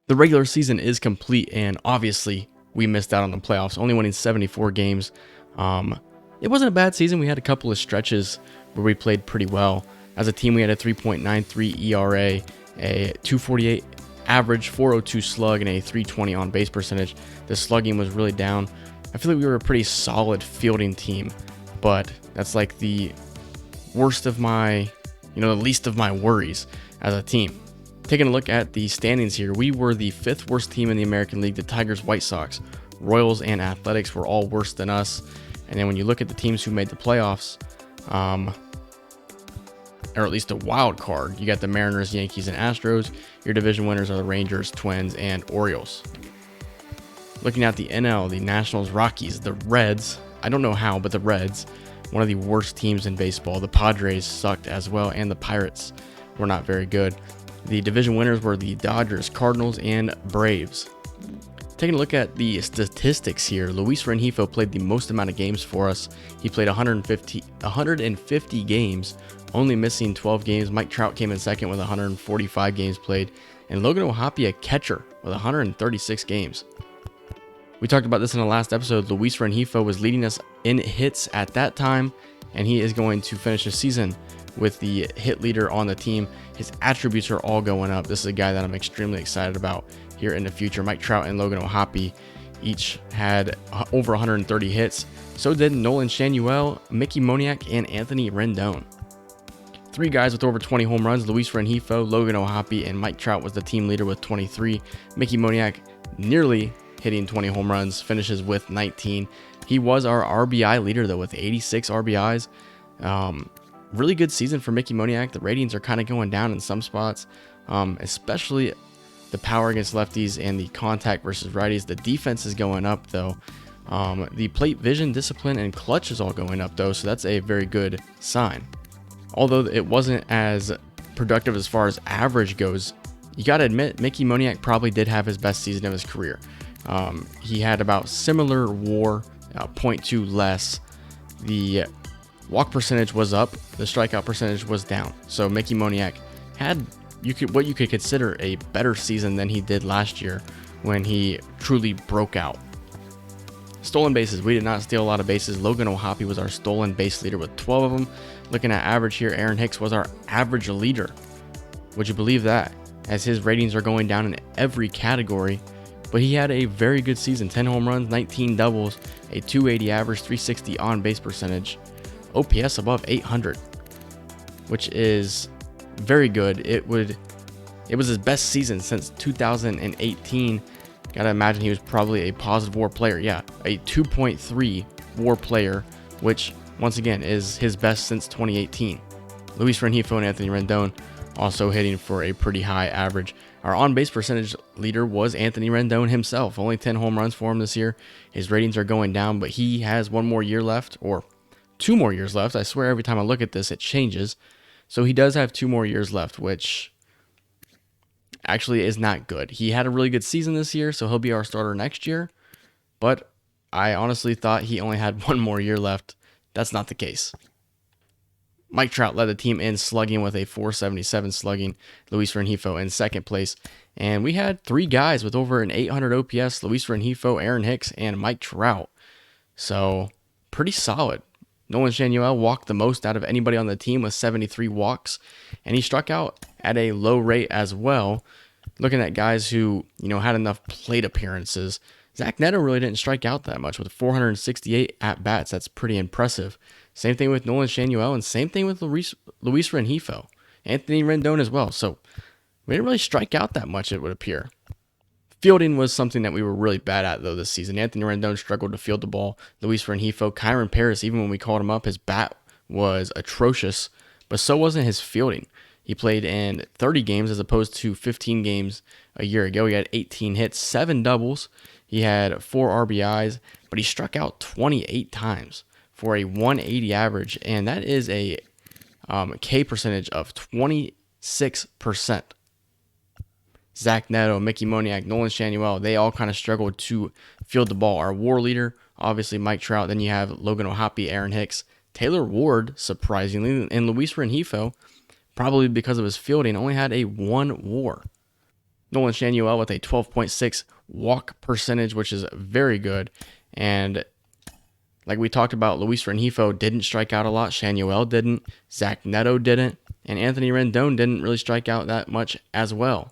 The regular season is complete, and obviously we missed out on the playoffs, only winning 74 games. It wasn't a bad season. We had a couple of stretches where we played pretty well. As a team, we had a 3.93 ERA, a 248 average, 402 slug, and a 320 on base percentage. The slugging was really down. I feel like we were a pretty solid fielding team, but that's like the worst of my, the least of my worries as a team. Taking a look at the standings here, we were the 5th worst team in the American League. The Tigers, White Sox, Royals, and Athletics were all worse than us. And then when you look at the teams who made the playoffs, or at least a wild card, you got the Mariners, Yankees, and Astros. Your division winners are the Rangers, Twins, and Orioles. Looking at the NL, the Nationals, Rockies, the Reds, I don't know how, but the Reds, one of the worst teams in baseball. The Padres sucked as well, and the Pirates were not very good. The division winners were the Dodgers, Cardinals, and Braves. Taking a look at the statistics here, Luis Rengifo played the most amount of games for us. He played 150 games, only missing 12 games. Mike Trout came in second with 145 games played, and Logan O'Hoppe, a catcher, with 136 games. We talked about this in the last episode. Luis Rengifo was leading us in hits at that time, and he is going to finish the season with the hit leader on the team. His attributes are all going up. This is a guy that I'm extremely excited about here in the future. Mike Trout and Logan O'Hoppe each had over 130 hits. So did Nolan Shanuel, Mickey Moniak, and Anthony Rendon. 3 guys with over 20 home runs: Luis Rengifo, Logan O'Hoppe, and Mike Trout was the team leader with 23. Mickey Moniak nearly hitting 20 home runs, finishes with 19. He was our RBI leader though with 86 RBIs. Really good season for Mickey Moniak. The ratings are kind of going down in some spots, especially the power against lefties and the contact versus righties. The defense is going up though. The plate vision, discipline, and clutch is all going up though, so that's a very good sign. Although it wasn't as productive as far as average goes, you got to admit Mickey Moniak probably did have his best season of his career. He had about similar WAR, 0.2 less. The walk percentage was up, the strikeout percentage was down. So Mickey Moniak had what you could consider a better season than he did last year when he truly broke out. Stolen bases, we did not steal a lot of bases. Logan O'Hoppe was our stolen base leader with 12 of them. Looking at average here, Aaron Hicks was our average leader. Would you believe that? As his ratings are going down in every category. But he had a very good season. 10 home runs, 19 doubles, a 280 average, 360 on base percentage, OPS above 800, which is very good. It was his best season since 2018. Gotta imagine he was probably a positive WAR player. Yeah, a 2.3 WAR player, which once again is his best since 2018. Luis Rengifo and Anthony Rendon also hitting for a pretty high average. Our on-base percentage leader was Anthony Rendon himself. Only 10 home runs for him this year. His ratings are going down, but he has 1 more year left, or 2 more years left. I swear every time I look at this, it changes. So he does have 2 more years left, which actually is not good. He had a really good season this year, so he'll be our starter next year. But I honestly thought he only had 1 more year left. That's not the case. Mike Trout led the team in slugging with a 477 slugging. Luis Rengifo in second place. And we had 3 guys with over an 800 OPS: Luis Rengifo, Aaron Hicks, and Mike Trout. So pretty solid. Nolan Shanuel walked the most out of anybody on the team with 73 walks. And he struck out at a low rate as well. Looking at guys who, had enough plate appearances, Zach Neto really didn't strike out that much with 468 at-bats. That's pretty impressive. Same thing with Nolan Shanuel, and same thing with Luis Rengifo. Anthony Rendon as well. So we didn't really strike out that much, it would appear. Fielding was something that we were really bad at, though, this season. Anthony Rendon struggled to field the ball. Luis Rengifo, Kyron Paris, even when we called him up, his bat was atrocious, but so wasn't his fielding. He played in 30 games as opposed to 15 games a year ago. He had 18 hits, 7 doubles. He had 4 RBIs, but he struck out 28 times for a 180 average, and that is a K percentage of 26%. Zach Neto, Mickey Moniak, Nolan Shanuel, they all kind of struggled to field the ball. Our WAR leader, obviously Mike Trout. Then you have Logan O'Hoppe, Aaron Hicks, Taylor Ward, surprisingly, and Luis Rengifo, probably because of his fielding, only had a 1 WAR. Nolan Schanuel with a 12.6 walk percentage, which is very good. And like we talked about, Luis Rengifo didn't strike out a lot. Schanuel didn't. Zach Neto didn't. And Anthony Rendon didn't really strike out that much as well.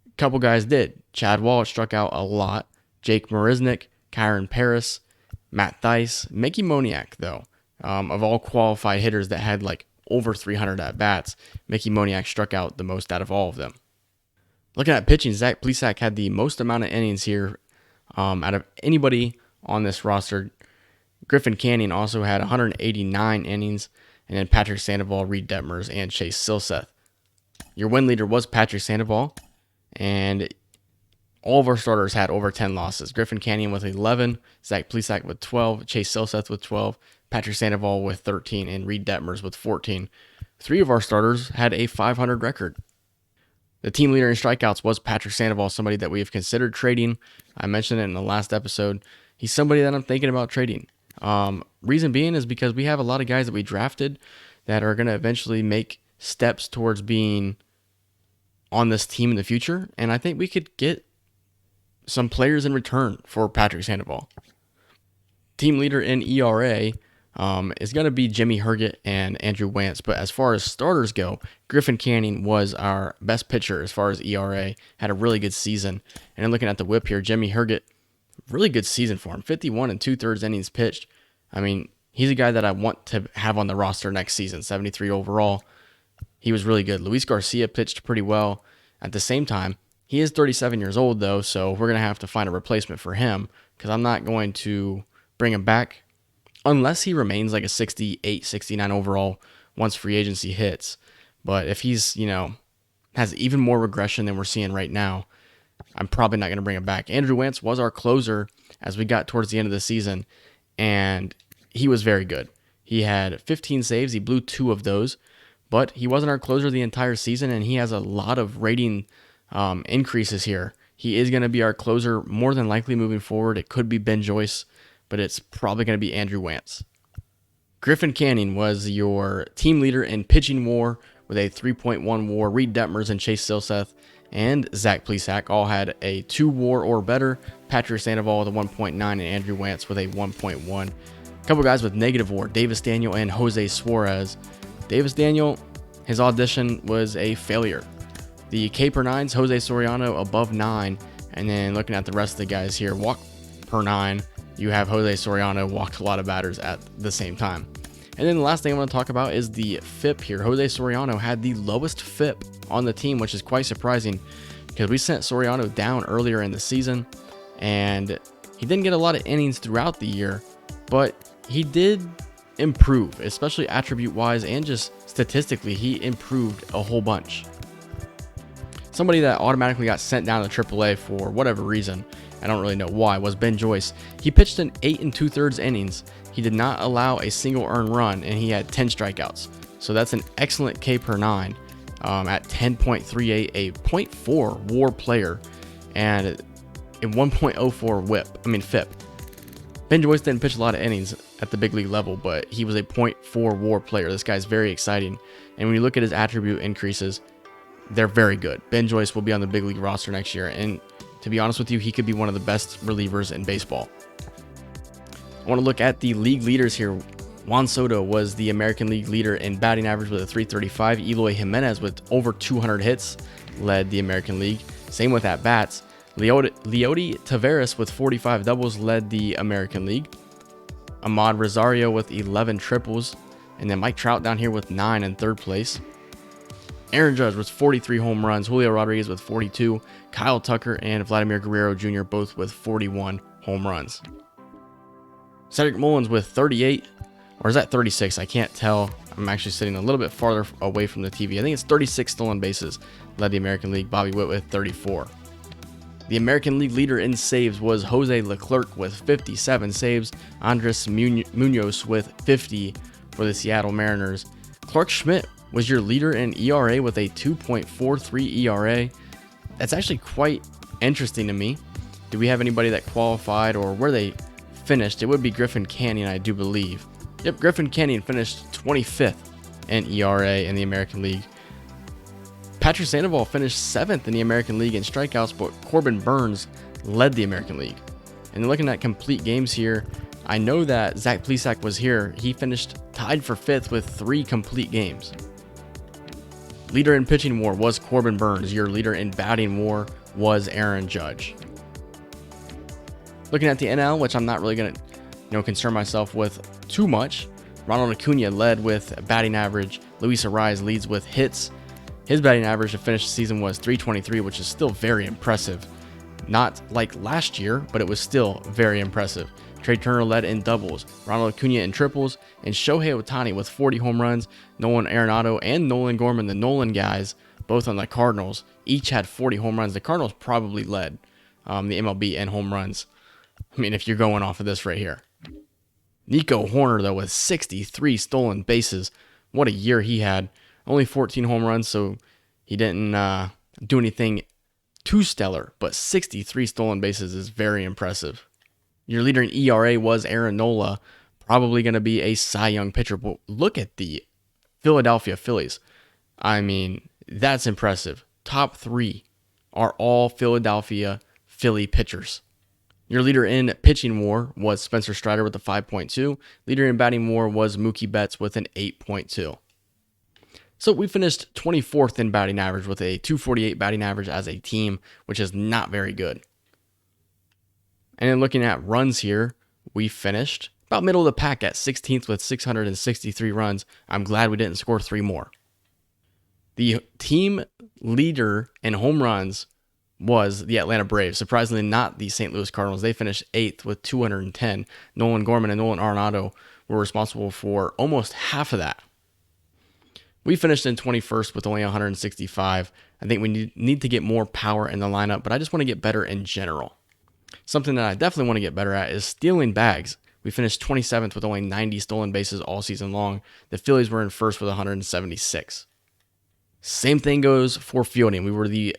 A couple guys did. Chad Wall struck out a lot. Jake Marisnick, Kyron Paris, Matt Thaiss, Mickey Moniak, though. Of all qualified hitters that had like over 300 at-bats, Mickey Moniak struck out the most out of all of them. Looking at pitching, Zach Plesac had the most amount of innings here out of anybody on this roster. Griffin Canning also had 189 innings, and then Patrick Sandoval, Reed Detmers, and Chase Silseth. Your win leader was Patrick Sandoval, and all of our starters had over 10 losses. Griffin Canning with 11, Zach Plesac with 12, Chase Silseth with 12, Patrick Sandoval with 13, and Reed Detmers with 14. 3 of our starters had a 500 record. The team leader in strikeouts was Patrick Sandoval, somebody that we have considered trading. I mentioned it in the last episode. He's somebody that I'm thinking about trading. Reason being is because we have a lot of guys that we drafted that are going to eventually make steps towards being on this team in the future, and I think we could get some players in return for Patrick Sandoval. Team leader in ERA is going to be Jimmy Herget and Andrew Wantz, but as far as starters go, Griffin Canning was our best pitcher as far as ERA, had a really good season. And then looking at the whip here, Jimmy Herget, really good season for him, 51 2/3 innings pitched. I mean, he's a guy that I want to have on the roster next season, 73 overall. He was really good. Luis Garcia pitched pretty well. At the same time, he is 37 years old, though, so we're going to have to find a replacement for him because I'm not going to bring him back unless he remains like a 68, 69 overall once free agency hits. But if he's, has even more regression than we're seeing right now, I'm probably not going to bring him back. Andrew Wantz was our closer as we got towards the end of the season, and he was very good. He had 15 saves. He blew 2 of those, but he wasn't our closer the entire season, and he has a lot of rating increases here. He is going to be our closer more than likely moving forward. It could be Ben Joyce, but it's probably going to be Andrew Wantz. Griffin Canning was your team leader in pitching WAR with a 3.1 WAR. Reed Detmers and Chase Silseth and Zach Plesac all had a 2 WAR or better. Patrick Sandoval with a 1.9 and Andrew Wantz with a 1.1. A couple guys with negative WAR, Davis Daniel and Jose Suarez. Davis Daniel, his audition was a failure. The K per 9s, Jose Soriano above 9. And then looking at the rest of the guys here, walk per 9, you have Jose Soriano walked a lot of batters at the same time. And then the last thing I want to talk about is the FIP here. Jose Soriano had the lowest FIP on the team, which is quite surprising because we sent Soriano down earlier in the season, and he didn't get a lot of innings throughout the year, but he did improve, especially attribute-wise and just statistically, he improved a whole bunch. Somebody that automatically got sent down to AAA for whatever reason, I don't really know why, was Ben Joyce. He pitched in 8 2/3 innings. He did not allow a single earned run, and he had 10 strikeouts. So that's an excellent K per 9 at 10.38, a .4 WAR player, and a 1.04 FIP. Ben Joyce didn't pitch a lot of innings at the big league level, but he was a .4 WAR player. This guy's very exciting. And when you look at his attribute increases, they're very good. Ben Joyce will be on the big league roster next year, and to be honest with you, he could be one of the best relievers in baseball. I want to look at the league leaders here. Juan Soto was the American League leader in batting average with a .335. Eloy Jimenez with over 200 hits led the American League. Same with at-bats. Leody Taveras with 45 doubles led the American League. Ahmad Rosario with 11 triples. And then Mike Trout down here with 9 in third place. Aaron Judge with 43 home runs. Julio Rodriguez with 42. Kyle Tucker and Vladimir Guerrero Jr. both with 41 home runs. Cedric Mullins with 38. Or is that 36? I can't tell. I'm actually sitting a little bit farther away from the TV. I think it's 36 stolen bases led the American League. Bobby Witt with 34. The American League leader in saves was Jose Leclerc with 57 saves. Andres Munoz with 50 for the Seattle Mariners. Clark Schmidt was your leader in ERA with a 2.43 ERA. That's actually quite interesting to me. Do we have anybody that qualified or where they finished? It would be Griffin Canning, I do believe. Yep, Griffin Canning finished 25th in ERA in the American League. Patrick Sandoval finished 7th in the American League in strikeouts, but Corbin Burnes led the American League. And looking at complete games here, I know that Zach Plesac was here. He finished tied for 5th with 3 complete games. Leader in pitching WAR was Corbin Burnes. Your leader in batting WAR was Aaron Judge. Looking at the NL, which I'm not really going to concern myself with too much, Ronald Acuna led with batting average. Luis Arraez leads with hits. His batting average to finish the season was .323, which is still very impressive. Not like last year, but it was still very impressive. Trey Turner led in doubles, Ronald Acuna in triples, and Shohei Ohtani with 40 home runs. Nolan Arenado and Nolan Gorman, the Nolan guys, both on the Cardinals, each had 40 home runs. The Cardinals probably led the MLB in home runs. I mean, if you're going off of this right here. Nico Horner, though, with 63 stolen bases. What a year he had. Only 14 home runs, so he didn't do anything too stellar, but 63 stolen bases is very impressive. Your leader in ERA was Aaron Nola, probably going to be a Cy Young pitcher. But look at the Philadelphia Phillies. I mean, that's impressive. Top 3 are all Philadelphia Philly pitchers. Your leader in pitching WAR was Spencer Strider with a 5.2. Leader in batting WAR was Mookie Betts with an 8.2. So we finished 24th in batting average with a .248 batting average as a team, which is not very good. And then looking at runs here, we finished about middle of the pack at 16th with 663 runs. I'm glad we didn't score 3 more. The team leader in home runs was the Atlanta Braves. Surprisingly, not the St. Louis Cardinals. They finished 8th with 210. Nolan Gorman and Nolan Arenado were responsible for almost half of that. We finished in 21st with only 165. I think we need to get more power in the lineup, but I just want to get better in general. Something that I definitely want to get better at is stealing bags. We finished 27th with only 90 stolen bases all season long. The Phillies were in first with 176. Same thing goes for fielding. We were the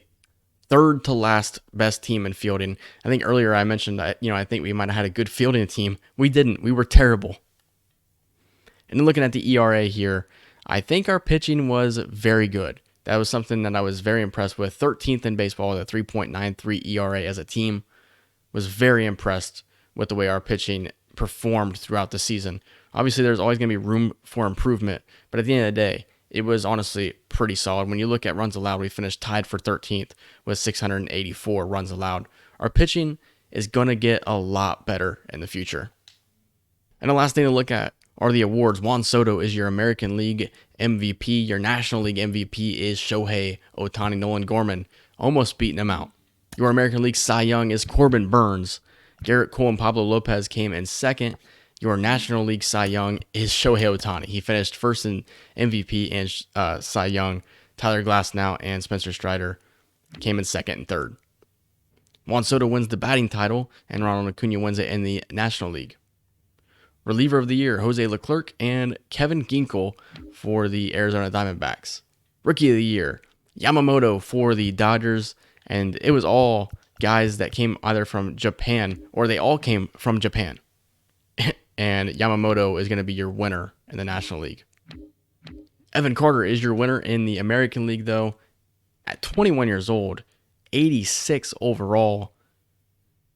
third to last best team in fielding. I think earlier I mentioned, I think we might have had a good fielding team. We didn't. We were terrible. And then looking at the ERA here, I think our pitching was very good. That was something that I was very impressed with. 13th in baseball with a 3.93 ERA as a team. Was very impressed with the way our pitching performed throughout the season. Obviously, there's always going to be room for improvement, but at the end of the day, it was honestly pretty solid. When you look at runs allowed, we finished tied for 13th with 684 runs allowed. Our pitching is going to get a lot better in the future. And the last thing to look at are the awards. Juan Soto is your American League MVP. Your National League MVP is Shohei Ohtani. Nolan Gorman almost beating him out. Your American League Cy Young is Corbin Burnes. Garrett Cole and Pablo Lopez came in second. Your National League Cy Young is Shohei Ohtani. He finished first in MVP and Cy Young. Tyler Glasnow and Spencer Strider came in second and third. Juan Soto wins the batting title, and Ronald Acuna wins it in the National League. Reliever of the Year, Jose Leclerc and Kevin Ginkel for the Arizona Diamondbacks. Rookie of the Year, Yamamoto for the Dodgers, and it was all guys that came either from Japan or they all came from Japan. And Yamamoto is going to be your winner in the National League. Evan Carter is your winner in the American League, though. At 21 years old, 86 overall,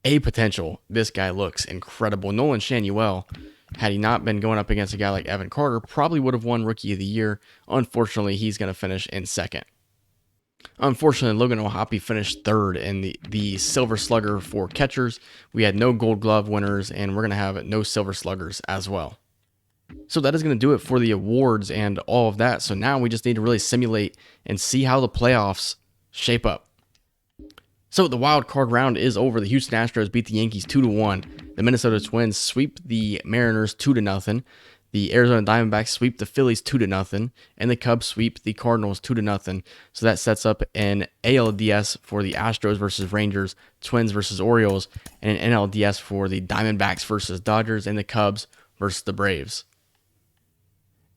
A potential. This guy looks incredible. Nolan Shanuel, had he not been going up against a guy like Evan Carter, probably would have won Rookie of the Year. Unfortunately, he's going to finish in second. Unfortunately, Logan O'Hoppe finished third in the Silver Slugger for catchers. We had no Gold Glove winners, and we're going to have no Silver Sluggers as well. So that is going to do it for the awards and all of that. So now we just need to really simulate and see how the playoffs shape up. So the wild card round is over. The Houston Astros beat the Yankees 2-1. The Minnesota Twins sweep the Mariners 2-0. The Arizona Diamondbacks sweep the Phillies 2-0, and the Cubs sweep the Cardinals 2-0. So that sets up an ALDS for the Astros versus Rangers, Twins versus Orioles, and an NLDS for the Diamondbacks versus Dodgers, and the Cubs versus the Braves.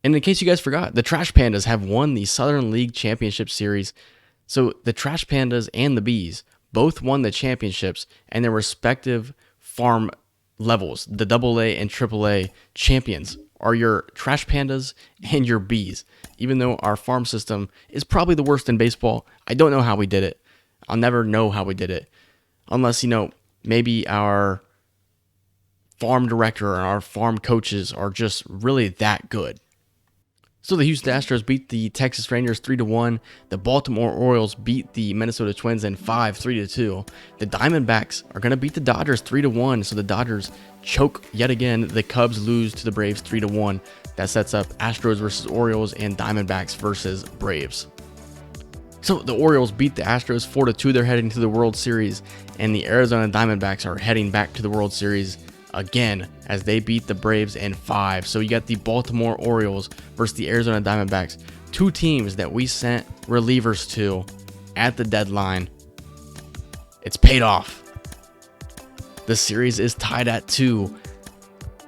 And in case you guys forgot, the Trash Pandas have won the Southern League Championship Series. So the Trash Pandas and the Bees both won the championships and their respective farm levels, the AA and AAA champions are your trash pandas and your bees. Even though our farm system is probably the worst in baseball, I don't know how we did it. I'll never know how we did it. Unless, maybe our farm director and our farm coaches are just really that good. So the Houston Astros beat the Texas Rangers 3-1. The Baltimore Orioles beat the Minnesota Twins in 5, 3-2. The Diamondbacks are going to beat the Dodgers 3-1. So the Dodgers choke yet again. The Cubs lose to the Braves 3-1. That sets up Astros versus Orioles and Diamondbacks versus Braves. So the Orioles beat the Astros 4-2. They're heading to the World Series, and the Arizona Diamondbacks are heading back to the World Series again as they beat the Braves in 5. So you got the Baltimore Orioles versus the Arizona Diamondbacks, two teams that we sent relievers to at the deadline. It's paid off. The series is tied at 2.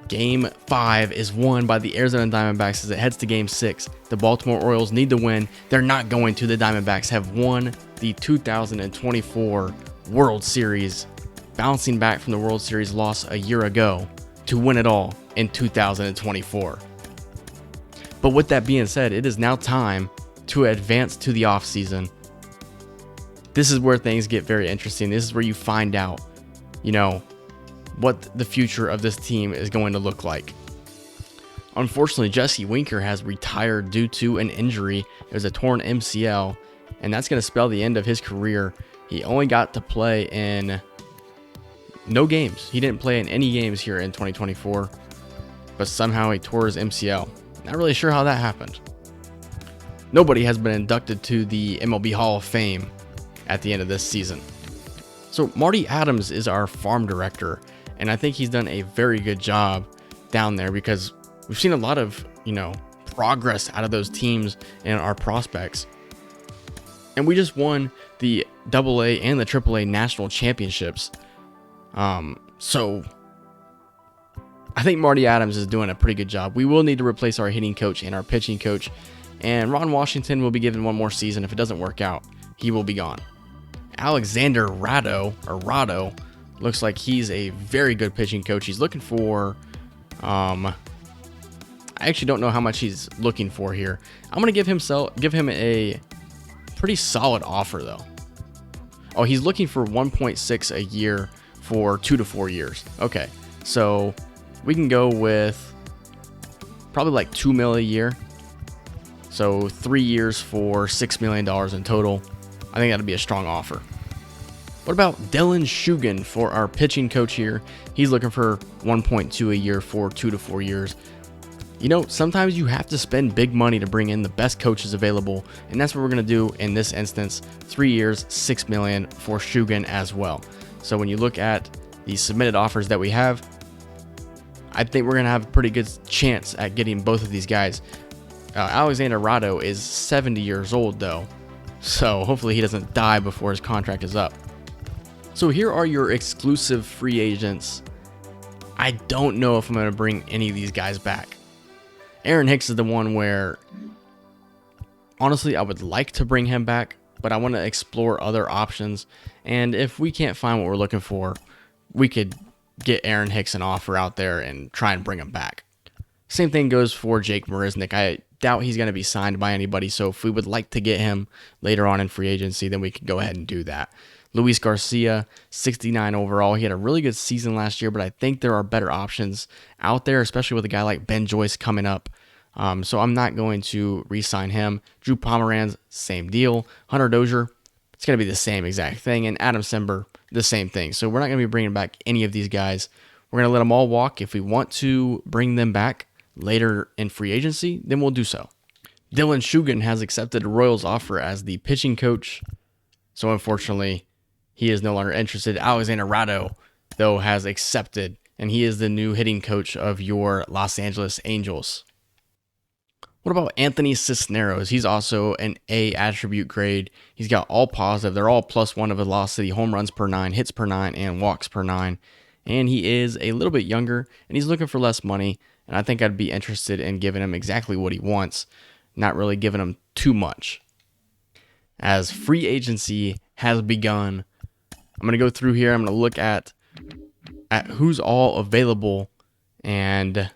Game 5 is won by the Arizona Diamondbacks as it heads to Game 6. The Baltimore Orioles need to win. They're not going to. The Diamondbacks have won the 2024 World Series, bouncing back from the World Series loss a year ago to win it all in 2024. But with that being said, it is now time to advance to the offseason. This is where things get very interesting. This is where you find out, what the future of this team is going to look like. Unfortunately, Jesse Winker has retired due to an injury. It was a torn MCL, and that's going to spell the end of his career. He only got to play in no games. He didn't play in any games here in 2024, but somehow he tore his MCL. Not really sure how that happened. Nobody has been inducted to the MLB Hall of Fame at the end of this season. So Marty Adams is our farm director, and I think he's done a very good job down there because we've seen a lot of, progress out of those teams and our prospects. And we just won the AA and the AAA national championships. So I think Marty Adams is doing a pretty good job. We will need to replace our hitting coach and our pitching coach, and Ron Washington will be given one more season. If it doesn't work out, he will be gone. Alexander Rado looks like he's a very good pitching coach. He's looking for, I actually don't know how much he's looking for here. I'm going to give him a pretty solid offer though. Oh, he's looking for 1.6 a year for 2 to 4 years. Okay, so we can go with probably like $2 million a year. So 3 years for $6 million in total. I think that'd be a strong offer. What about Dylan Shugan for our pitching coach here? He's looking for 1.2 a year for 2 to 4 years. Sometimes you have to spend big money to bring in the best coaches available, and that's what we're going to do in this instance. 3 years, $6 million for Shugan as well. So when you look at the submitted offers that we have, I think we're going to have a pretty good chance at getting both of these guys. Alexander Rado is 70 years old though, so hopefully he doesn't die before his contract is up. So here are your exclusive free agents. I don't know if I'm going to bring any of these guys back. Aaron Hicks is the one where, honestly, I would like to bring him back, but I want to explore other options. And if we can't find what we're looking for, we could get Aaron Hicks an offer out there and try and bring him back. Same thing goes for Jake Marisnick. I doubt he's going to be signed by anybody, so if we would like to get him later on in free agency, then we could go ahead and do that. Luis Garcia, 69 overall. He had a really good season last year, but I think there are better options out there, especially with a guy like Ben Joyce coming up. So I'm not going to re-sign him. Drew Pomeranz, same deal. Hunter Dozier, it's going to be the same exact thing. And Adam Simber, the same thing. So we're not going to be bringing back any of these guys. We're going to let them all walk. If we want to bring them back later in free agency, then we'll do so. Dylan Shugan has accepted a Royals offer as the pitching coach. So unfortunately, he is no longer interested. Alexander Rado, though, has accepted, and he is the new hitting coach of your Los Angeles Angels. What about Anthony Cisneros? He's also an A attribute grade. He's got all positive. They're all +1 of velocity, home runs per 9, hits per 9, and walks per 9. And he is a little bit younger, and he's looking for less money. And I think I'd be interested in giving him exactly what he wants, not really giving him too much. As free agency has begun, I'm going to go through here. I'm going to look at who's all available and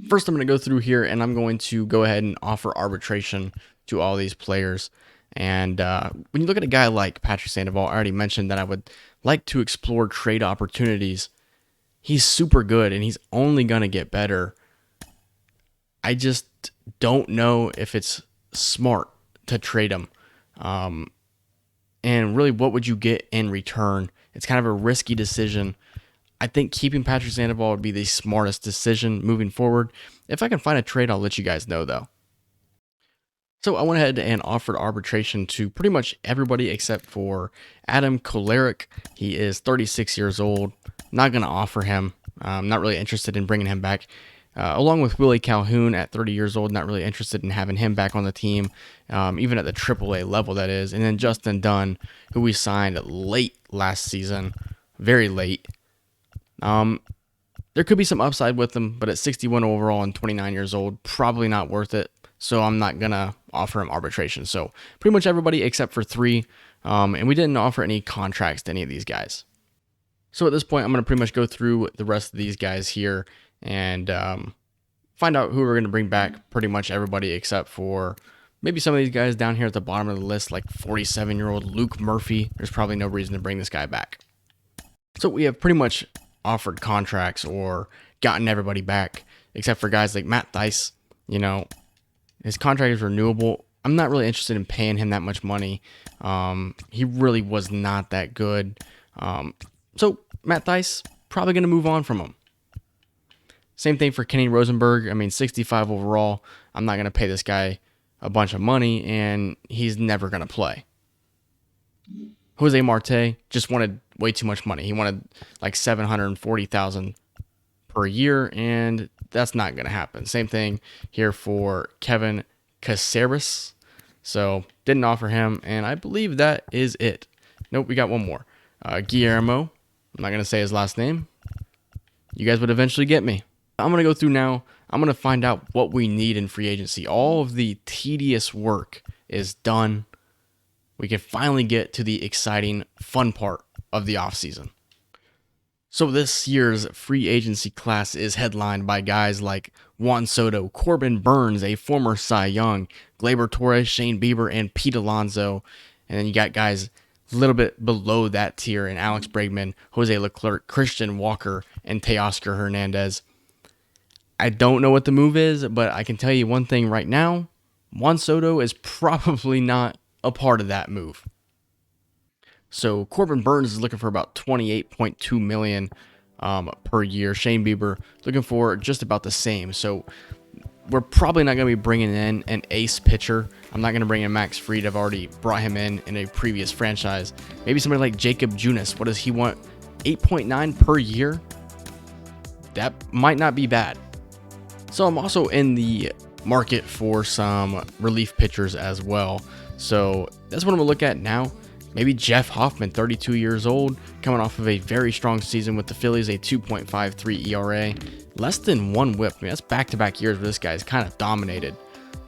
First, I'm going to go through here and I'm going to go ahead and offer arbitration to all these players. And when you look at a guy like Patrick Sandoval, I already mentioned that I would like to explore trade opportunities. He's super good and he's only going to get better. I just don't know if it's smart to trade him. And really, what would you get in return? It's kind of a risky decision. I think keeping Patrick Sandoval would be the smartest decision moving forward. If I can find a trade, I'll let you guys know, though. So I went ahead and offered arbitration to pretty much everybody except for Adam Kolarek. He is 36 years old. Not going to offer him. I'm not really interested in bringing him back. Along with Willie Calhoun at 30 years old, not really interested in having him back on the team, even at the AAA level, that is. And then Justin Dunn, who we signed late last season, very late. There could be some upside with him, but at 61 overall and 29 years old, probably not worth it. So I'm not going to offer him arbitration. So pretty much everybody except for 3. And we didn't offer any contracts to any of these guys. So at this point, I'm going to pretty much go through the rest of these guys here and find out who we're going to bring back. Pretty much everybody except for maybe some of these guys down here at the bottom of the list, like 47-year-old Luke Murphy. There's probably no reason to bring this guy back. So we have pretty much offered contracts or gotten everybody back, except for guys like Matt Thaiss. His contract is renewable. I'm not really interested in paying him that much money. He really was not that good. So Matt Thaiss, probably going to move on from him. Same thing for Kenny Rosenberg. 65 overall. I'm not going to pay this guy a bunch of money, and he's never going to play. Jose Marte just wanted way too much money. He wanted like $740,000 per year, and that's not going to happen. Same thing here for Kevin Caceres. So didn't offer him, and I believe that is it. Nope, we got one more. Guillermo. I'm not going to say his last name. You guys would eventually get me. I'm going to go through now. I'm going to find out what we need in free agency. All of the tedious work is done. We can finally get to the exciting, fun part of the offseason. So this year's free agency class is headlined by guys like Juan Soto, Corbin Burns, a former Cy Young, Gleyber Torres, Shane Bieber, and Pete Alonso. And then you got guys a little bit below that tier in Alex Bregman, Jose Leclerc, Christian Walker, and Teoscar Hernandez. I don't know what the move is, but I can tell you one thing right now. Juan Soto is probably not a part of that move. So Corbin Burns is looking for about $28.2 million per year. Shane Bieber looking for just about the same. So we're probably not going to be bringing in an ace pitcher. I'm not going to bring in Max Fried. I've already brought him in a previous franchise. Maybe somebody like Jacob Junis. What does he want? 8.9 per year? That might not be bad. So I'm also in the market for some relief pitchers as well. So that's what I'm going to look at now. Maybe Jeff Hoffman, 32 years old, coming off of a very strong season with the Phillies, a 2.53 ERA, less than 1 whip. That's back-to-back years where this guy's kind of dominated.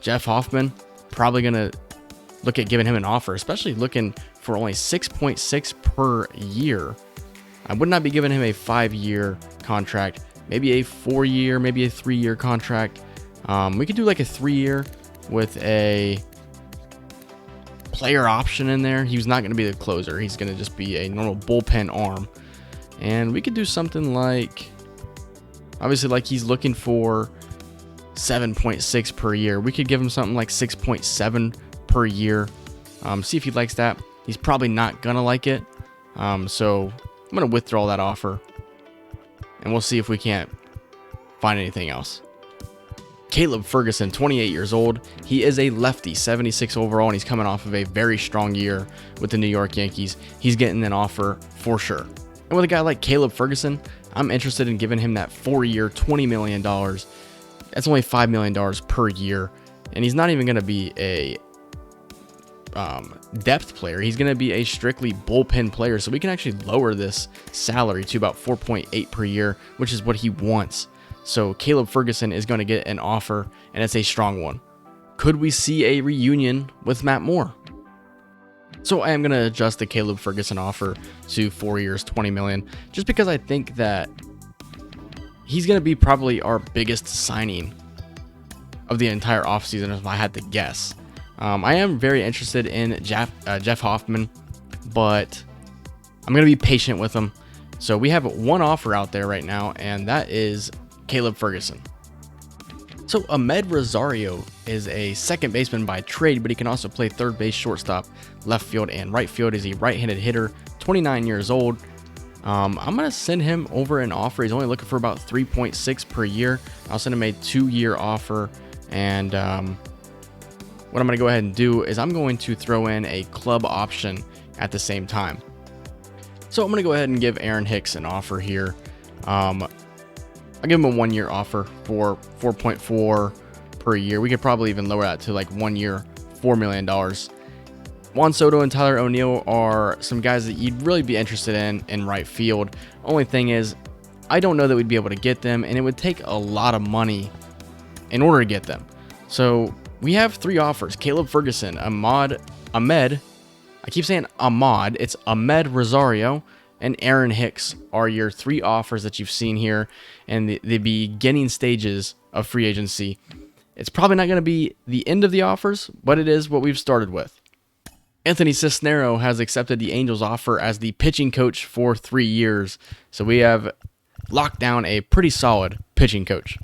Jeff Hoffman, probably going to look at giving him an offer, especially looking for only 6.6 per year. I would not be giving him a 5-year contract, maybe a 4-year, maybe a 3-year contract. We could do like a 3-year with a player option in there. He's not going to be the closer. He's going to just be a normal bullpen arm. And we could do something like, obviously, like he's looking for 7.6 per year. We could give him something like 6.7 per year. See if he likes that. He's probably not going to like it. So I'm going to withdraw that offer. And we'll see if we can't find anything else. Caleb Ferguson, 28 years old. He is a lefty, 76 overall, and he's coming off of a very strong year with the New York Yankees. He's getting an offer for sure. And with a guy like Caleb Ferguson, I'm interested in giving him that 4-year, $20 million. That's only $5 million per year. And he's not even going to be a depth player. He's going to be a strictly bullpen player. So we can actually lower this salary to about 4.8 per year, which is what he wants. So Caleb Ferguson is going to get an offer, and it's a strong one. Could we see a reunion with Matt Moore? So I am going to adjust the Caleb Ferguson offer to 4 years, $20 million, just because I think that he's going to be probably our biggest signing of the entire offseason if I had to guess. I am very interested in Jeff Hoffman, but I'm going to be patient with him. So we have one offer out there right now, and that is Caleb Ferguson. So Ahmed Rosario is a second baseman by trade, but he can also play third base, shortstop, left field, and right field. He's a right-handed hitter, 29 years old. I'm going to send him over an offer. He's only looking for about 3.6 per year. I'll send him a 2-year offer. And what I'm going to go ahead and do is I'm going to throw in a club option at the same time. So I'm going to go ahead and give Aaron Hicks an offer here. I'll give him a 1-year offer for 4.4 per year. We could probably even lower that to like 1 year, $4 million. Juan Soto and Tyler O'Neill are some guys that you'd really be interested in right field. Only thing is, I don't know that we'd be able to get them, and it would take a lot of money in order to get them. So we have 3 offers: Caleb Ferguson, Ahmed, I keep saying Ahmad, it's Ahmed Rosario, and Aaron Hicks are your 3 offers that you've seen here in the beginning stages of free agency. It's probably not going to be the end of the offers, but it is what we've started with. Anthony Cisnero has accepted the Angels' offer as the pitching coach for 3 years. So we have locked down a pretty solid pitching coach.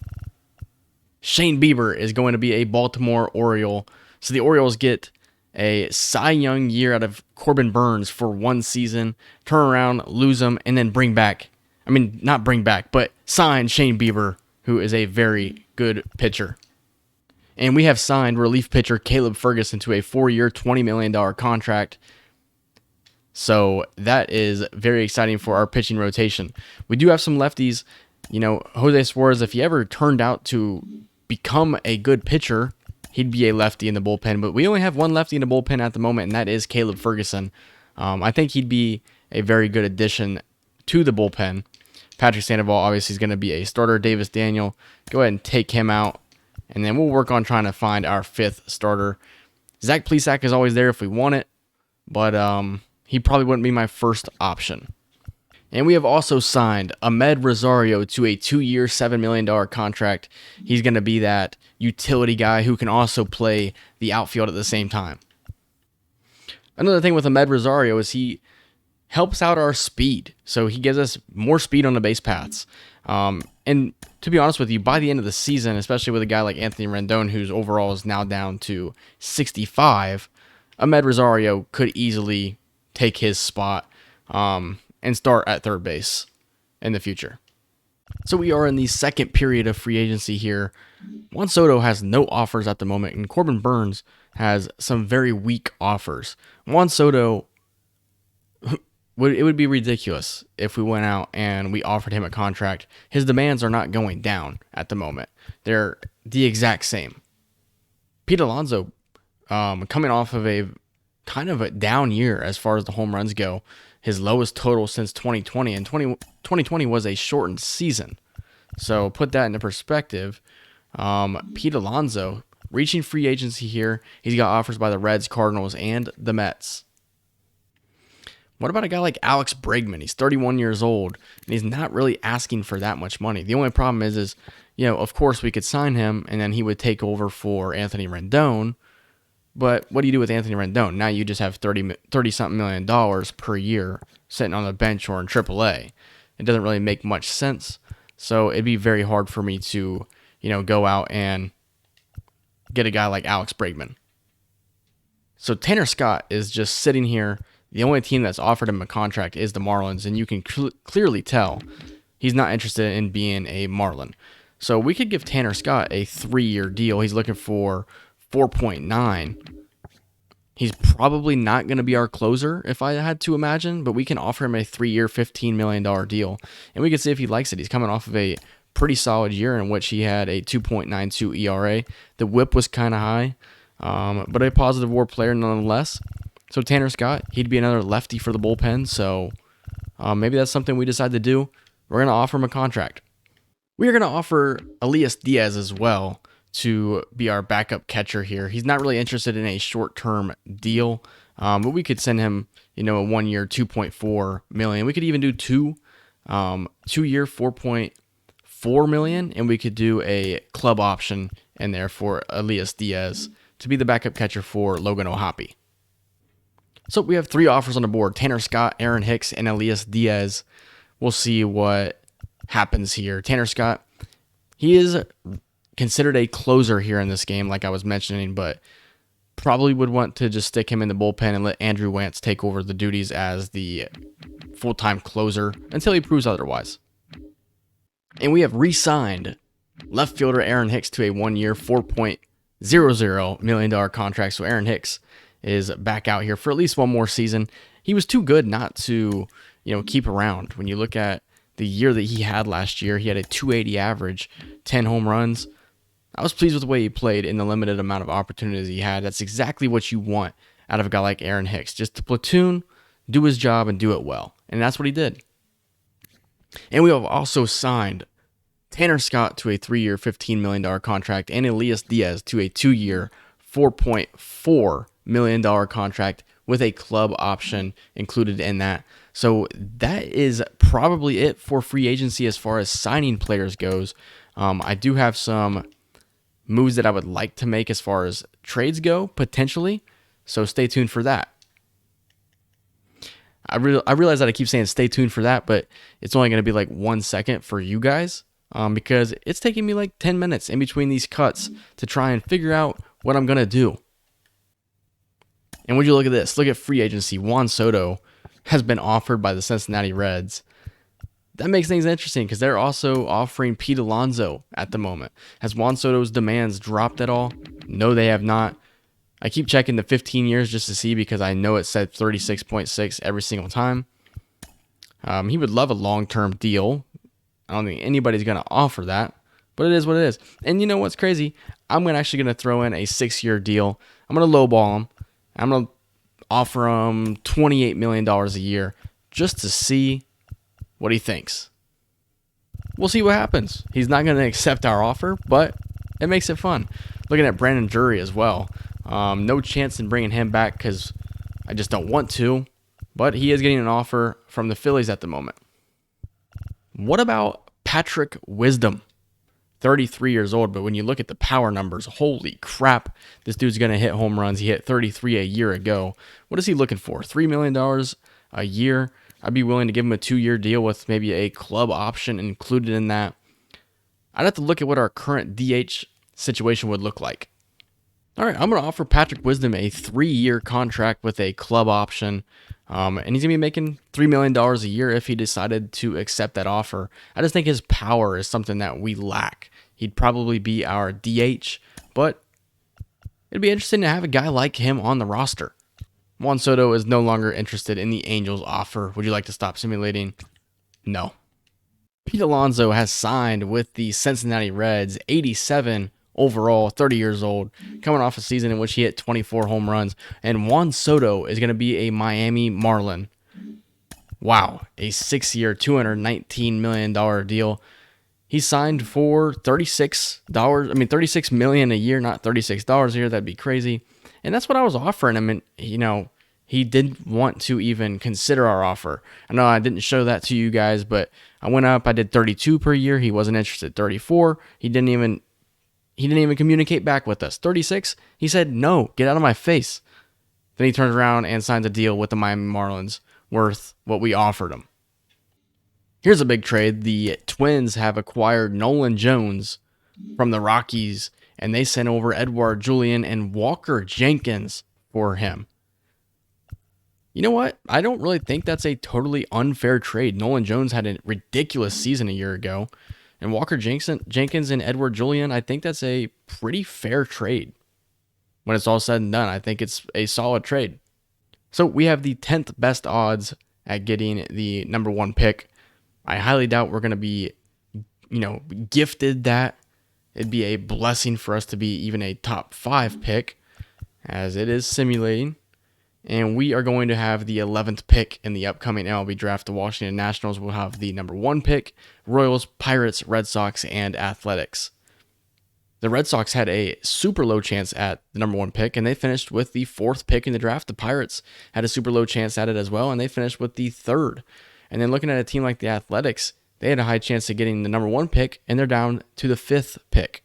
Shane Bieber is going to be a Baltimore Oriole. So the Orioles get a Cy Young year out of Corbin Burns for 1 season, turn around, lose him, and then sign Shane Bieber, who is a very good pitcher. And we have signed relief pitcher Caleb Ferguson to a 4-year, $20 million contract. So that is very exciting for our pitching rotation. We do have some lefties. Jose Suarez, if he ever turned out to become a good pitcher, he'd be a lefty in the bullpen. But we only have one lefty in the bullpen at the moment, and that is Caleb Ferguson. I think he'd be a very good addition to the bullpen. Patrick Sandoval obviously is going to be a starter. Davis Daniel, go ahead and take him out. And then we'll work on trying to find our 5th starter. Zach Plesac is always there if we want it, but he probably wouldn't be my first option. And we have also signed Ahmed Rosario to a 2-year, $7 million contract. He's going to be that utility guy who can also play the outfield at the same time. Another thing with Ahmed Rosario is he helps out our speed. So he gives us more speed on the base paths. And to be honest with you, by the end of the season, especially with a guy like Anthony Rendon, whose overall is now down to 65, Ahmed Rosario could easily take his spot and start at third base in the future. So we are in the second period of free agency here. Juan Soto has no offers at the moment, and Corbin Burns has some very weak offers. Juan Soto, it would be ridiculous if we went out and we offered him a contract. His demands are not going down at the moment. They're the exact same. Pete Alonso, coming off of a kind of a down year as far as the home runs go, his lowest total since 2020, and 2020 was a shortened season. So put that into perspective. Pete Alonso reaching free agency here. He's got offers by the Reds, Cardinals, and the Mets. What about a guy like Alex Bregman? He's 31 years old, and he's not really asking for that much money. The only problem is, of course we could sign him, and then he would take over for Anthony Rendon. But what do you do with Anthony Rendon? Now you just have $30-something million per year sitting on the bench or in AAA. It doesn't really make much sense. So it'd be very hard for me to, go out and get a guy like Alex Bregman. So Tanner Scott is just sitting here. The only team that's offered him a contract is the Marlins, and you can clearly tell he's not interested in being a Marlin. So we could give Tanner Scott a 3-year deal. He's looking for 4.9. He's probably not going to be our closer if I had to imagine, but we can offer him a 3-year, $15 million deal, and we can see if he likes it. He's coming off of a pretty solid year in which he had a 2.92 ERA. The whip was kind of high, but a positive WAR player nonetheless. So Tanner Scott, he'd be another lefty for the bullpen, so maybe that's something we decide to do. We're going to offer him a contract. We are going to offer Elias Diaz as well to be our backup catcher here. He's not really interested in a short-term deal, but we could send him, a 1-year, $2.4 million. We could even do 2-year, $4.4 4 million, and we could do a club option in there for Elias Diaz to be the backup catcher for Logan O'Hoppe. So we have 3 offers on the board: Tanner Scott, Aaron Hicks, and Elias Diaz. We'll see what happens here. Tanner Scott, he is considered a closer here in this game, like I was mentioning, but probably would want to just stick him in the bullpen and let Andrew Wantz take over the duties as the full-time closer until he proves otherwise. And we have re-signed left fielder Aaron Hicks to a 1-year, $4.00 million contract. So Aaron Hicks is back out here for at least one more season. He was too good not to, keep around. When you look at the year that he had last year, he had a 280 average, 10 home runs. I was pleased with the way he played in the limited amount of opportunities he had. That's exactly what you want out of a guy like Aaron Hicks. Just to platoon, do his job, and do it well. And that's what he did. And we have also signed Tanner Scott to a 3-year, $15 million contract and Elias Diaz to a 2-year, $4.4 million contract with a club option included in that. So that is probably it for free agency as far as signing players goes. I do have some moves that I would like to make as far as trades go, potentially. So stay tuned for that. I realize that I keep saying stay tuned for that, but it's only going to be like 1 second for you guys because it's taking me like 10 minutes in between these cuts to try and figure out what I'm going to do. And would you look at this? Look at free agency. Juan Soto has been offered by the Cincinnati Reds. That makes things interesting because they're also offering Pete Alonso at the moment. Has Juan Soto's demands dropped at all? No, they have not. I keep checking the 15 years just to see because I know it said 36.6 every single time. He would love a long-term deal. I don't think anybody's going to offer that, but it is what it is. And you know what's crazy? I'm actually going to throw in a 6-year deal. I'm going to lowball him. I'm going to offer him $28 million a year just to see what he thinks. We'll see what happens. He's not going to accept our offer, but it makes it fun. Looking at Brandon Drury as well. No chance in bringing him back because I just don't want to, but he is getting an offer from the Phillies at the moment. What about Patrick Wisdom? 33 years old, but when you look at the power numbers, holy crap, this dude's going to hit home runs. He hit 33 a year ago. What is he looking for? $3 million a year? I'd be willing to give him a 2-year deal with maybe a club option included in that. I'd have to look at what our current DH situation would look like. All right, I'm going to offer Patrick Wisdom a 3-year contract with a club option, and he's going to be making $3 million a year if he decided to accept that offer. I just think his power is something that we lack. He'd probably be our DH, but it'd be interesting to have a guy like him on the roster. Juan Soto is no longer interested in the Angels offer. Would you like to stop simulating? No. Pete Alonso has signed with the Cincinnati Reds, 87 overall, 30 years old, coming off a season in which he hit 24 home runs. And Juan Soto is going to be a Miami Marlin. Wow, a 6-year, $219 million deal. He signed for $36 million a year, not $36 a year. That'd be crazy. And that's what I was offering him. And, he didn't want to even consider our offer. I know I didn't show that to you guys, but I went up. I did 32 per year. He wasn't interested. 34. He didn't even communicate back with us. 36. He said, no, get out of my face. Then he turns around and signs a deal with the Miami Marlins worth what we offered him. Here's a big trade. The Twins have acquired Nolan Jones from the Rockies, and they sent over Edouard Julien and Walker Jenkins for him. You know what? I don't really think that's a totally unfair trade. Nolan Jones had a ridiculous season a year ago, and Walker Jenkins and Edouard Julien, I think that's a pretty fair trade. When it's all said and done, I think it's a solid trade. So we have the 10th best odds at getting the number 1 pick. I highly doubt we're going to be, gifted that. It'd be a blessing for us to be even a top 5 pick, as it is simulating. And we are going to have the 11th pick in the upcoming MLB draft. The Washington Nationals will have the number 1 pick, Royals, Pirates, Red Sox, and Athletics. The Red Sox had a super low chance at the number 1 pick, and they finished with the 4th pick in the draft. The Pirates had a super low chance at it as well, and they finished with the 3rd. And then looking at a team like the Athletics, They had a high chance of getting the number 1 pick, and they're down to the 5th pick.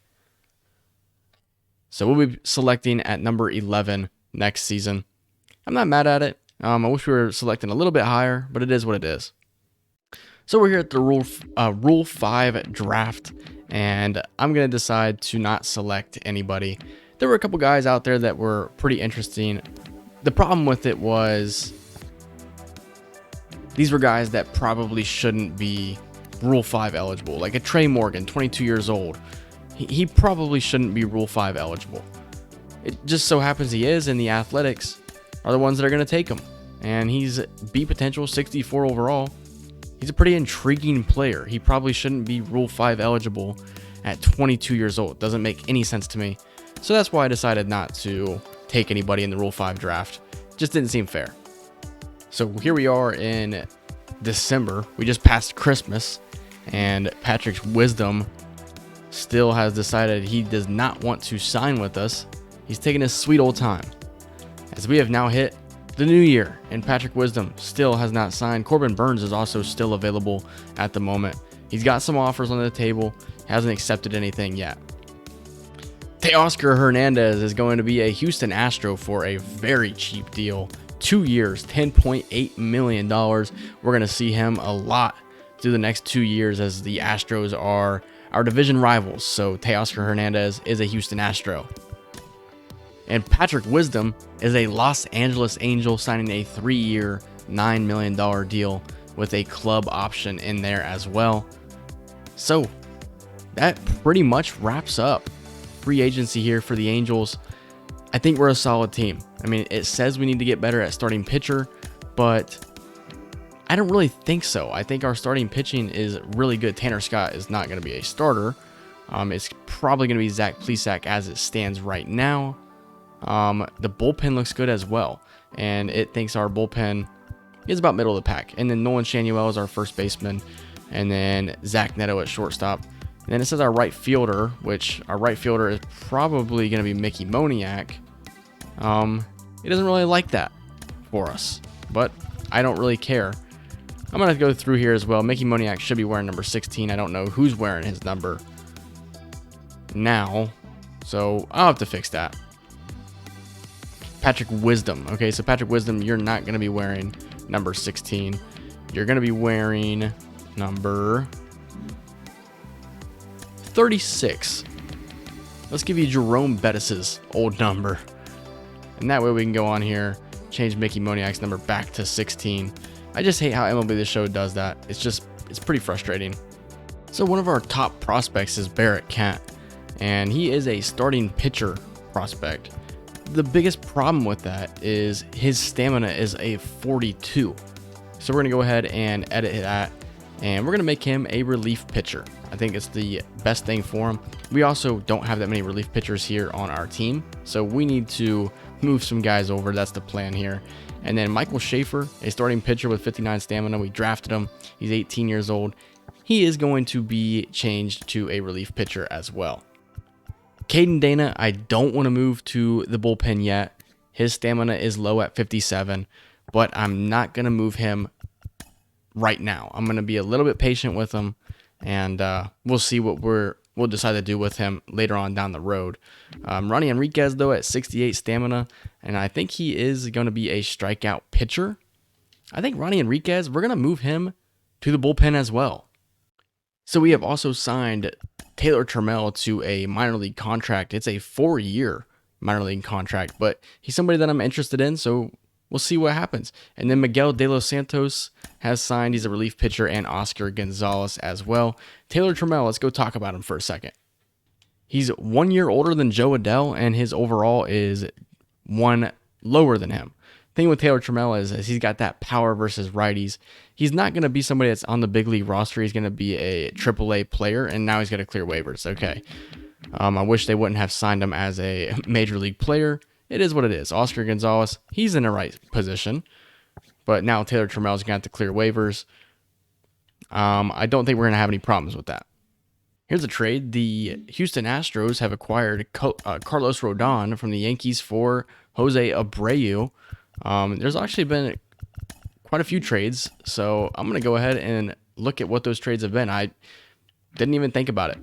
So we'll be selecting at number 11 next season. I'm not mad at it. I wish we were selecting a little bit higher, but it is what it is. So we're here at the Rule 5 draft, and I'm going to decide to not select anybody. There were a couple guys out there that were pretty interesting. The problem with it was these were guys that probably shouldn't be Rule 5 eligible. Like a Trey Morgan, 22 years old. He probably shouldn't be Rule 5 eligible. It just so happens he is, and the Athletics are the ones that are going to take him. And he's B potential, 64 overall. He's a pretty intriguing player. He probably shouldn't be Rule 5 eligible at 22 years old. Doesn't make any sense to me. So that's why I decided not to take anybody in the Rule 5 draft. Just didn't seem fair. So here we are in December. We just passed Christmas, and Patrick Wisdom still has decided he does not want to sign with us. He's taking his sweet old time. As we have now hit the new year, and Patrick Wisdom still has not signed. Corbin Burns is also still available at the moment. He's got some offers on the table, hasn't accepted anything yet. Teoscar Hernandez is going to be a Houston Astro for a very cheap deal. 2 years, $10.8 million. We're going to see him a lot through the next 2 years, as the Astros are our division rivals. So Teoscar Hernandez is a Houston Astro. And Patrick Wisdom is a Los Angeles Angel, signing a 3-year, $9 million deal with a club option in there as well. So that pretty much wraps up free agency here for the Angels. I think we're a solid team. I mean, it says we need to get better at starting pitcher, but I don't really think so. I think our starting pitching is really good. Tanner Scott is not going to be a starter. It's probably going to be Zach Plesac as it stands right now. The bullpen looks good as well, and it thinks our bullpen is about middle of the pack. And then Nolan Shanuel is our first baseman, and then Zach Neto at shortstop. And then it says our right fielder, which our right fielder is probably going to be Mickey Moniak. He doesn't really like that for us, but I don't really care. I'm going to go through here as well. Mickey Moniak should be wearing number 16. I don't know who's wearing his number now, so I'll have to fix that. Patrick Wisdom. Okay, so Patrick Wisdom, you're not going to be wearing number 16. You're going to be wearing number 36. Let's give you Jerome Bettis's old number. And that way we can go on here, change Mickey Moniak's number back to 16. I just hate how MLB the Show does that. It's pretty frustrating. So one of our top prospects is Barrett Kent, and he is a starting pitcher prospect. The biggest problem with that is his stamina is a 42. So we're going to go ahead and edit that, and we're going to make him a relief pitcher. I think it's the best thing for him. We also don't have that many relief pitchers here on our team, so we need to move some guys over. That's the plan here. And then Michael Schaefer, a starting pitcher with 59 stamina. We drafted him. He's 18 years old. He is going to be changed to a relief pitcher as well. Caden Dana, I don't want to move to the bullpen yet. His stamina is low at 57, but I'm not going to move him right now. I'm going to be a little bit patient with him, and we'll see what we'll decide to do with him later on down the road. Ronnie Enriquez, though, at 68 stamina, and I think he is going to be a strikeout pitcher. I think Ronnie Enriquez, we're going to move him to the bullpen as well. So we have also signed Taylor Trammell to a minor league contract. It's a 4-year minor league contract, but he's somebody that I'm interested in, so we'll see what happens. And then Miguel De Los Santos has signed. He's a relief pitcher, and Oscar Gonzalez as well. Taylor Trammell, let's go talk about him for a second. He's 1 year older than Joe Adell, and his overall is 1 lower than him. Thing with Taylor Trammell is he's got that power versus righties. He's not going to be somebody that's on the big league roster. He's going to be a AAA player, and now he's got to clear waivers. Okay. I wish they wouldn't have signed him as a major league player. It is what it is. Oscar Gonzalez, he's in the right position, but now Taylor Trammell is going to have to clear waivers. I don't think we're going to have any problems with that. Here's a trade. The Houston Astros have acquired Carlos Rodon from the Yankees for Jose Abreu. There's actually been quite a few trades. So I'm going to go ahead and look at what those trades have been. I didn't even think about it.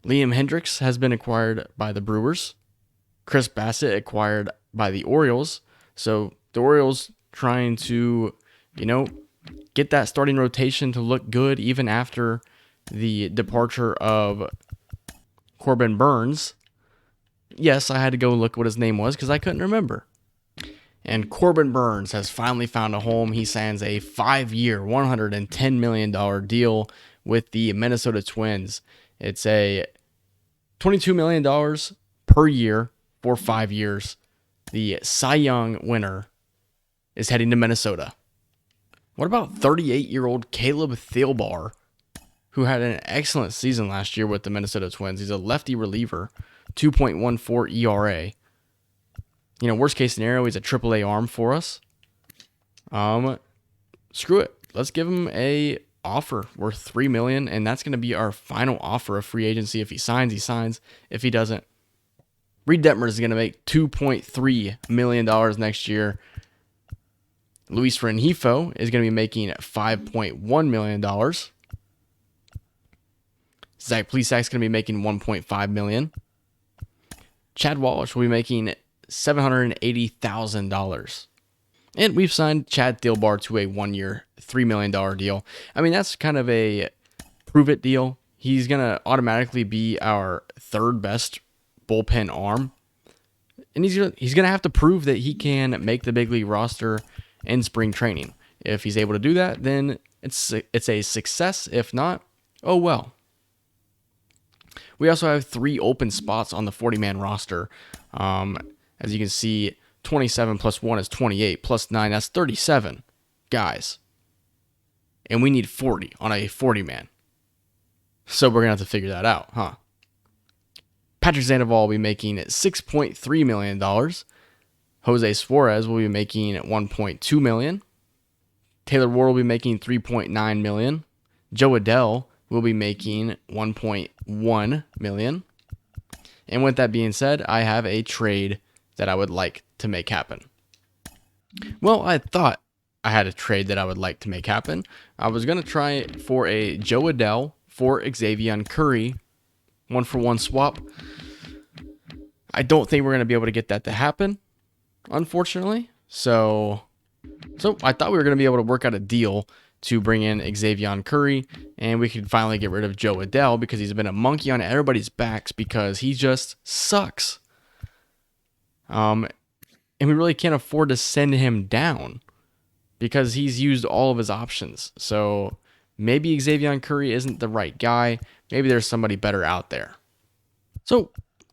Liam Hendricks has been acquired by the Brewers. Chris Bassett acquired by the Orioles. So the Orioles trying to, get that starting rotation to look good even after the departure of Corbin Burns. Yes, I had to go look what his name was because I couldn't remember. And Corbin Burns has finally found a home. He signs a 5-year, $110 million deal with the Minnesota Twins. It's a $22 million per year for 5 years. The Cy Young winner is heading to Minnesota. What about 38-year-old Caleb Thielbar, who had an excellent season last year with the Minnesota Twins? He's a lefty reliever, 2.14 ERA. Worst case scenario, he's a AAA arm for us. Screw it. Let's give him a offer worth $3 million, and that's going to be our final offer of free agency. If he signs, he signs. If he doesn't, Reed Detmers is going to make $2.3 million next year. Luis Rengifo is going to be making $5.1 million. Zach Plesac's going to be making $1.5 million. Chad Walsh will be making $780,000. And we've signed Chad Thielbar to a 1-year, $3 million deal. I mean, that's kind of a prove-it deal. He's going to automatically be our third best bullpen arm. And he's going to have to prove that he can make the big league roster in spring training. If he's able to do that, then it's a success. If not, oh well. We also have 3 open spots on the 40-man roster. As you can see, 27 plus 1 is 28, plus 9, that's 37 guys. And we need 40 on a 40-man. So we're going to have to figure that out, huh? Patrick Sandoval will be making $6.3 million. Jose Suarez will be making $1.2 million. Taylor Ward will be making $3.9 million. Joe Adell will be making $1.1 million. And with that being said, I have a trade that I would like to make happen. Well, I thought I had a trade that I would like to make happen. I was going to try for a Joe Adell for Xavier Curry, 1-for-1 swap. I don't think we're going to be able to get that to happen, unfortunately. So I thought we were going to be able to work out a deal to bring in Xavier Curry, and we could finally get rid of Joe Adell because he's been a monkey on everybody's backs because he just sucks. And we really can't afford to send him down because he's used all of his options. So maybe Xavier Curry isn't the right guy. Maybe there's somebody better out there. So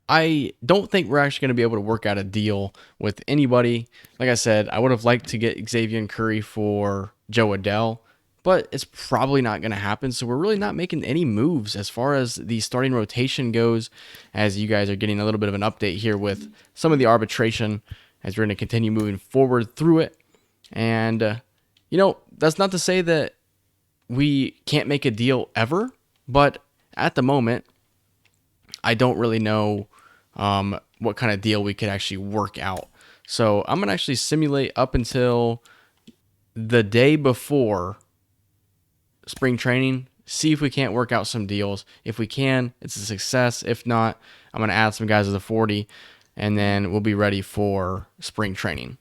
I don't think we're actually going to be able to work out a deal with anybody. Like I said, I would have liked to get Xavier Curry for Joe Adell, but it's probably not going to happen. So we're really not making any moves as far as the starting rotation goes, as you guys are getting a little bit of an update here with some of the arbitration as we're going to continue moving forward through it. And, that's not to say that we can't make a deal ever, but at the moment, I don't really know what kind of deal we could actually work out. So I'm going to actually simulate up until the day before spring training, see if we can't work out some deals. If we can, it's a success. If not, I'm going to add some guys to the 40, and then we'll be ready for spring training.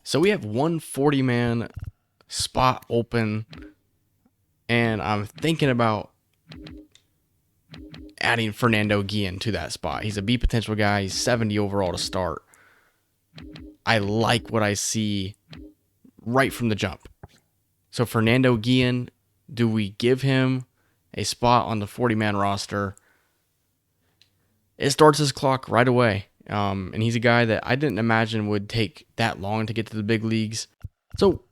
So we have one 40-man spot open, and I'm thinking about adding Fernando Guillen to that spot. He's a B potential guy. He's 70 overall to start. I like what I see right from the jump. So Fernando Guillen, do we give him a spot on the 40-man roster? It starts his clock right away. And he's a guy that I didn't imagine would take that long to get to the big leagues. So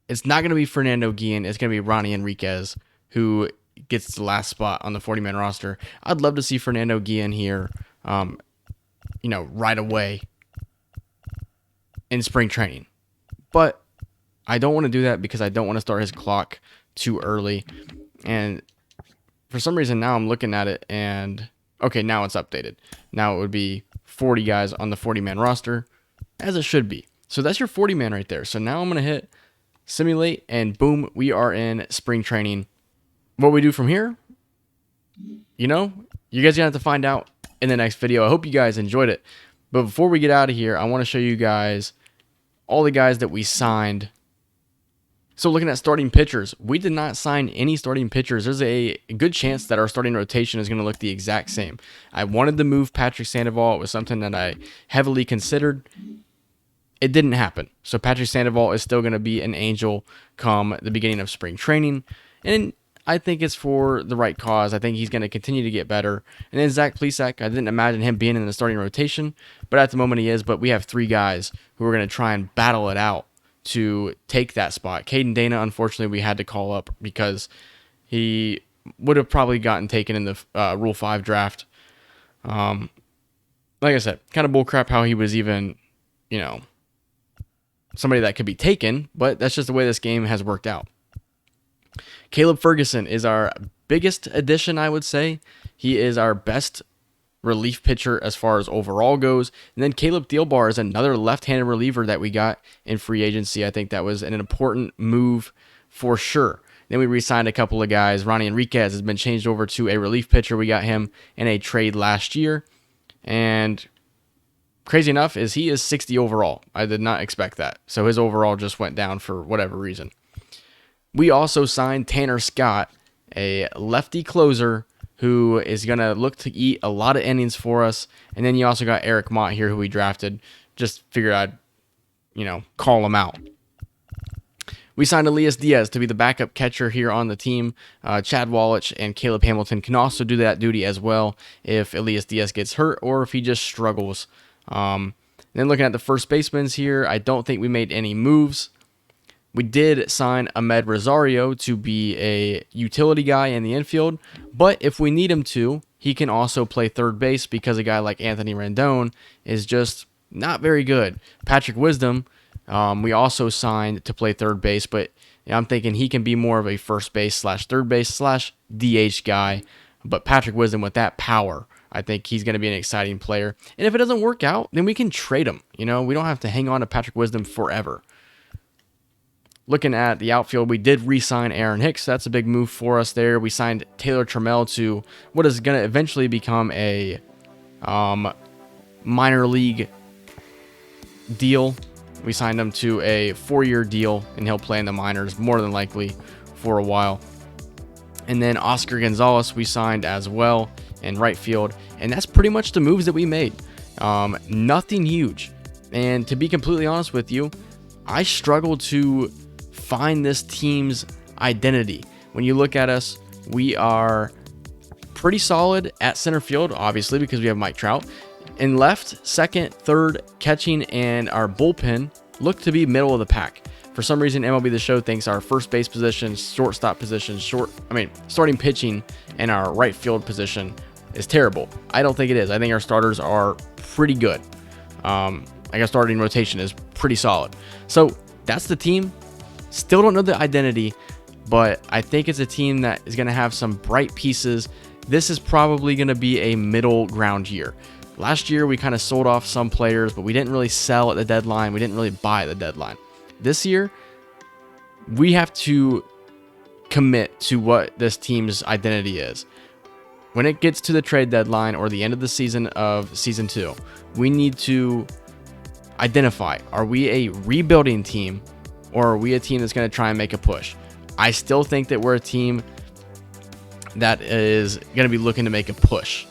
it's not going to be Fernando Guillen. It's going to be Ronnie Enriquez who gets the last spot on the 40-man roster. I'd love to see Fernando Guillen here, right away in spring training. But I don't want to do that because I don't want to start his clock too early. And for some reason now I'm looking at it and, okay, now it's updated. Now it would be 40 guys on the 40-man roster, as it should be. So that's your 40 man right there. So now I'm going to hit simulate, and boom, we are in spring training. What we do from here, you know, you guys are going to have to find out in the next video. I hope you guys enjoyed it. But before we get out of here, I want to show you guys all the guys that we signed. So looking at starting pitchers, we did not sign any starting pitchers. There's a good chance that our starting rotation is going to look the exact same. I wanted to move Patrick Sandoval. It was something that I heavily considered. It didn't happen. So Patrick Sandoval is still going to be an Angel come the beginning of spring training. And I think it's for the right cause. I think he's going to continue to get better. And then Zach Plesac, I didn't imagine him being in the starting rotation, but at the moment he is. But we have 3 guys who are going to try and battle it out to take that spot. Caden Dana, unfortunately, we had to call up because he would have probably gotten taken in the Rule 5 draft. Like I said, kind of bullcrap how he was even, you know, somebody that could be taken, but that's just the way this game has worked out. Caleb Ferguson is our biggest addition, I would say. He is our best relief pitcher as far as overall goes. And then Caleb Thielbar is another left-handed reliever that we got in free agency. I think that was an important move for sure. Then we re-signed a couple of guys. Ronnie Enriquez has been changed over to a relief pitcher. We got him in a trade last year. And crazy enough is he is 60 overall. I did not expect that. So his overall just went down for whatever reason. We also signed Tanner Scott, a lefty closer who is going to look to eat a lot of innings for us. And then you also got Eric Mott here, who we drafted. Just figured I'd, you know, call him out. We signed Elias Diaz to be the backup catcher here on the team. Chad Wallach and Caleb Hamilton can also do that duty as well if Elias Diaz gets hurt or if he just struggles. Then looking at the first basemen here, I don't think we made any moves. We did sign Ahmed Rosario to be a utility guy in the infield, but if we need him to, he can also play third base because a guy like Anthony Rendon is just not very good. Patrick Wisdom, we also signed to play third base, but I'm thinking he can be more of a first base / third base / DH guy. But Patrick Wisdom with that power, I think he's going to be an exciting player. And if it doesn't work out, then we can trade him. You know, we don't have to hang on to Patrick Wisdom forever. Looking at the outfield, we did re-sign Aaron Hicks. That's a big move for us there. We signed Taylor Trammell to what is going to eventually become a minor league deal. We signed him to a 4-year deal, and he'll play in the minors more than likely for a while. And then Oscar Gonzalez we signed as well in right field. And that's pretty much the moves that we made. Nothing huge. And to be completely honest with you, I struggle to find this team's identity. When you look at us, we are pretty solid at center field, obviously, because we have Mike Trout. In left, second, third, catching, and our bullpen look to be middle of the pack. For some reason, MLB the Show thinks our first base position, shortstop position, starting pitching, and our right field position is terrible. I don't think it is. I think our starters are pretty good. I guess starting rotation is pretty solid. So that's the team. Still don't know the identity, but I think it's a team that is going to have some bright pieces. This is probably going to be a middle ground year. Last year, we kind of sold off some players, but we didn't really sell at the deadline. We didn't really buy at the deadline. This year, we have to commit to what this team's identity is. When it gets to the trade deadline or the end of the season of season 2, we need to identify, are we a rebuilding team or are we a team that's going to try and make a push? I still think that we're a team that is going to be looking to make a push.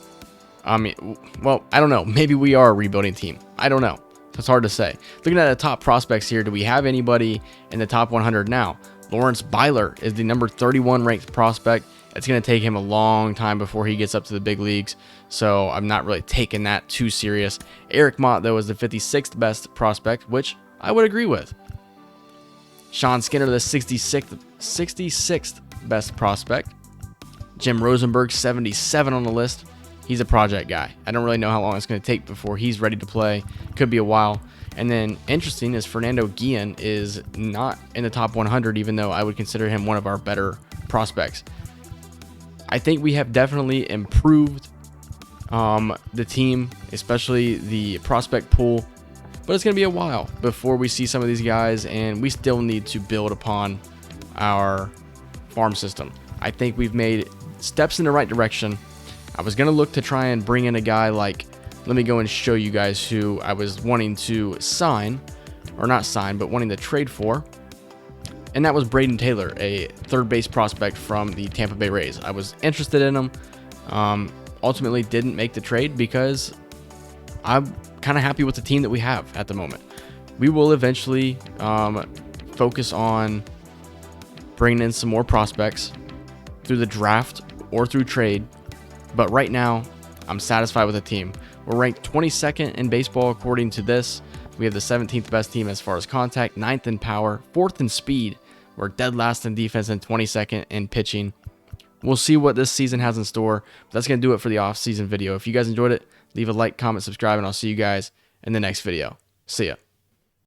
I mean, well, I don't know. Maybe we are a rebuilding team. I don't know. It's hard to say. Looking at the top prospects here, do we have anybody in the top 100 now? Lawrence Byler is the number 31 ranked prospect. It's going to take him a long time before he gets up to the big leagues, so I'm not really taking that too serious. Eric Mott, though, is the 56th best prospect, which I would agree with. Sean Skinner, the 66th best prospect. Jim Rosenberg, 77 on the list. He's a project guy. I don't really know how long it's going to take before he's ready to play. Could be a while. And then interesting is Fernando Guillen is not in the top 100, even though I would consider him one of our better prospects. I think we have definitely improved the team, especially the prospect pool. but it's going to be a while before we see some of these guys, and we still need to build upon our farm system. I think we've made steps in the right direction. I was going to look to try and bring in a guy like, let me go and show you guys who I was wanting to sign, or not sign, but wanting to trade for. And that was Braden Taylor, a third base prospect from the Tampa Bay Rays. I was interested in him. Ultimately didn't make the trade because I'm kind of happy with the team that we have at the moment. We will eventually focus on bringing in some more prospects through the draft or through trade. But right now, I'm satisfied with the team. We're ranked 22nd in baseball according to this. We have the 17th best team as far as contact, 9th in power, 4th in speed. We're dead last in defense and 22nd in pitching. We'll see what this season has in store. But that's going to do it for the off-season video. If you guys enjoyed it, leave a like, comment, subscribe, and I'll see you guys in the next video. See ya.